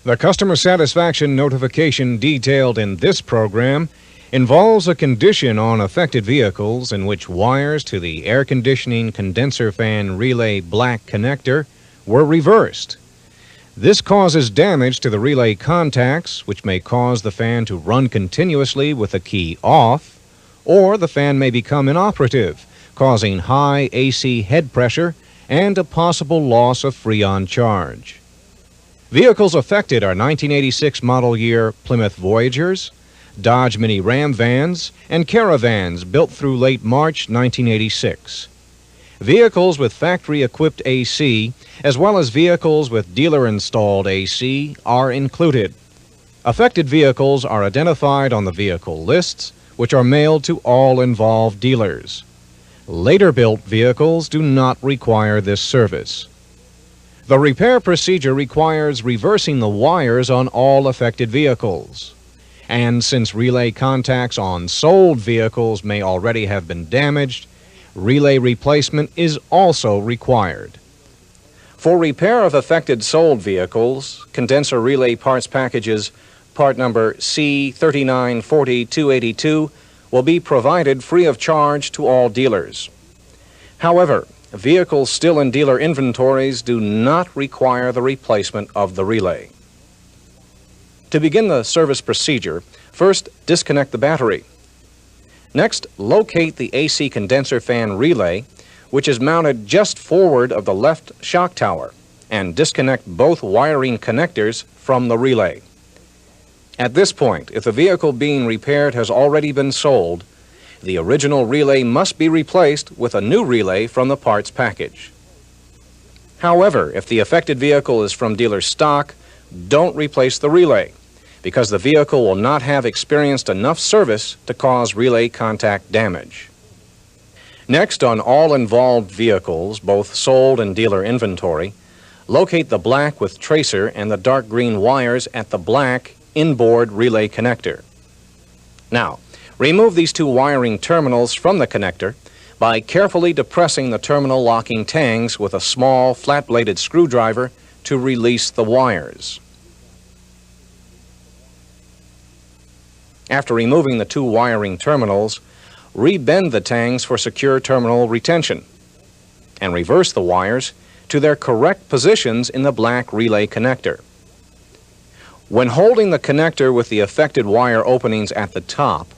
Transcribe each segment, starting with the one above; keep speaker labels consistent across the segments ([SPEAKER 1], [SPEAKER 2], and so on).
[SPEAKER 1] The customer satisfaction notification detailed in this program involves a condition on affected vehicles in which wires to the air conditioning condenser fan relay black connector were reversed. This causes damage to the relay contacts, which may cause the fan to run continuously with the key off, or the fan may become inoperative, causing high AC head pressure and a possible loss of freon charge. Vehicles affected are 1986 model year Plymouth Voyagers, Dodge Mini Ram vans, and Caravans built through late March 1986. Vehicles with factory-equipped AC, as well as vehicles with dealer-installed AC, are included. Affected vehicles are identified on the vehicle lists, which are mailed to all involved dealers. Later-built vehicles do not require this service. The repair procedure requires reversing the wires on all affected vehicles. And since relay contacts on sold vehicles may already have been damaged, relay replacement is also required. For repair of affected sold vehicles, condenser relay parts packages, part number C3940-282, will be provided free of charge to all dealers. However, vehicles still in dealer inventories do not require the replacement of the relay. To begin the service procedure, first disconnect the battery. Next, locate the AC condenser fan relay, which is mounted just forward of the left shock tower, and disconnect both wiring connectors from the relay. At this point, if the vehicle being repaired has already been sold, the original relay must be replaced with a new relay from the parts package. However, if the affected vehicle is from dealer stock, don't replace the relay, because the vehicle will not have experienced enough service to cause relay contact damage. Next, on all involved vehicles, both sold and dealer inventory, locate the black with tracer and the dark green wires at the black inboard relay connector. Now, remove these two wiring terminals from the connector by carefully depressing the terminal locking tangs with a small flat-bladed screwdriver to release the wires. After removing the two wiring terminals, rebend the tangs for secure terminal retention and reverse the wires to their correct positions in the black relay connector. When holding the connector with the affected wire openings at the top,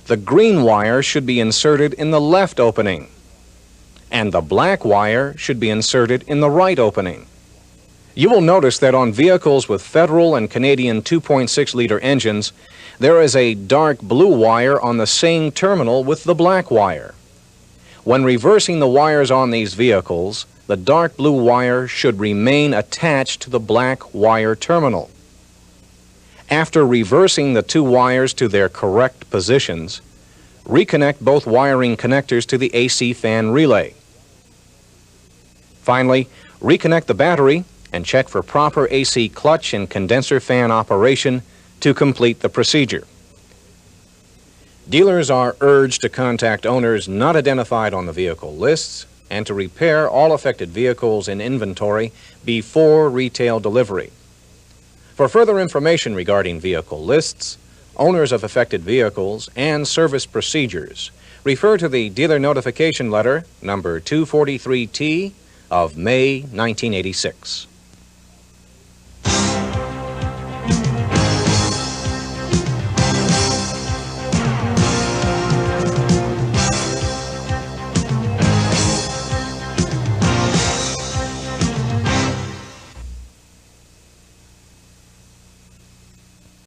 [SPEAKER 1] the green wire should be inserted in the left opening, and the black wire should be inserted in the right opening. You will notice that on vehicles with Federal and Canadian 2.6-liter engines, there is a dark blue wire on the same terminal with the black wire. When reversing the wires on these vehicles, the dark blue wire should remain attached to the black wire terminal. After reversing the two wires to their correct positions, reconnect both wiring connectors to the AC fan relay. Finally, reconnect the battery and check for proper AC clutch and condenser fan operation to complete the procedure. Dealers are urged to contact owners not identified on the vehicle lists and to repair all affected vehicles in inventory before retail delivery. For further information regarding vehicle lists, owners of affected vehicles, and service procedures, refer to the Dealer Notification Letter number 243T of May 1986.